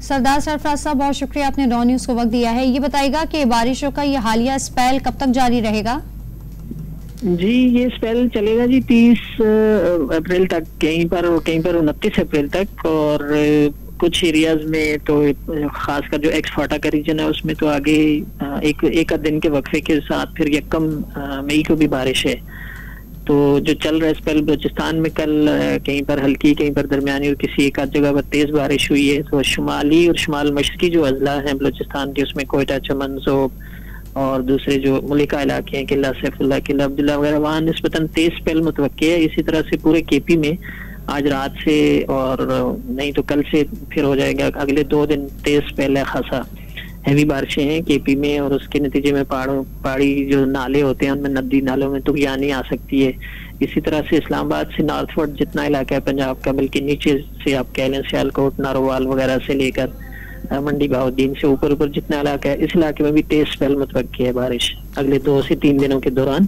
सरदार सरफराज साहब, बहुत शुक्रिया, आपने डॉन न्यूज़ को वक्त दिया है। ये बताइएगा कि बारिशों का ये हालिया स्पेल कब तक जारी रहेगा? जी, ये स्पेल चलेगा जी 30 अप्रैल तक, कहीं पर 29 अप्रैल तक, और कुछ एरियाज में तो खासकर जो एक्स फाटा का रीजन है उसमें तो आगे एक आध दिन के वक्फे के साथ फिर यकम मई को भी बारिश है। तो जो चल रहा है स्पेल बलूचिस्तान में कल कहीं पर हल्की, कहीं पर दरमियानी और किसी एक आध जगह पर तेज बारिश हुई है। तो शुमाली और शुमाल मशरकी जो अजला हैं बलूचिस्तान के, उसमें कोयटा, चमन, ज़ोब और दूसरे जो मुलिका इलाके हैं, किला सैफुल्लाह, किला अब्दुल्ला वगैरह, वहाँ निस्बतन तेज स्पेल मुतवक्के है। इसी तरह से पूरे केपी में आज रात से और नहीं तो कल से फिर हो जाएगा, अगले 2 दिन तेज स्पेल है, खासा हैवी बारिशें हैं केपी में, और उसके नतीजे में पहाड़ी जो नाले होते हैं उनमें नदी नालों में तुगयानी आ सकती है। इसी तरह से इस्लामाबाद से नॉर्थवर्ड जितना इलाका है पंजाब का, बल्कि नीचे से आप कह लें सियालकोट, नारोवाल वगैरह से लेकर मंडी बहाउद्दीन से ऊपर जितना इलाका है, इस इलाके में भी तेज स्पेल मुतवक्की है बारिश अगले 2 से 3 दिनों के दौरान।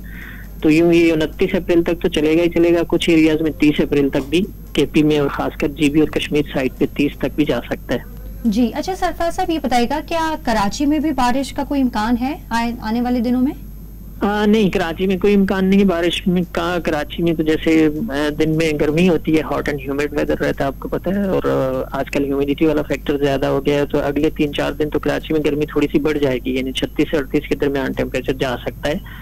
तो यूं ये 29 अप्रैल तक तो चलेगा ही चलेगा, कुछ एरियाज में 30 अप्रैल तक भी केपी में और खासकर जीबी और कश्मीर साइड पे 30 तक भी जा सकता है। जी अच्छा सरफराज साहब, ये बताइएगा क्या कराची में भी बारिश का कोई इम्कान है आने वाले दिनों में? नहीं, कराची में कोई इम्कान नहीं बारिश में का। कराची में तो जैसे दिन में गर्मी होती है, हॉट एंड ह्यूमिड वेदर रहता है, आपको पता है, और आजकल ह्यूमिडिटी वाला फैक्टर ज्यादा हो गया है। तो अगले 3-4 दिन तो कराची में गर्मी थोड़ी सी बढ़ जाएगी, यानी 36 से 38 के दरमियान टेम्परेचर जा सकता है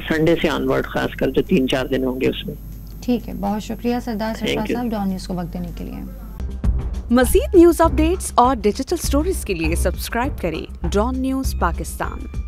संडे से ऑनवर्ड, खासकर जो 3-4 दिन होंगे उसमें। ठीक है, बहुत शुक्रिया सरदार सरफराज साहब डॉन न्यूज़ को वक्त देने के लिए। मज़ीद न्यूज़ अपडेट्स और डिजिटल स्टोरीज के लिए सब्सक्राइब करें डॉन न्यूज़ पाकिस्तान।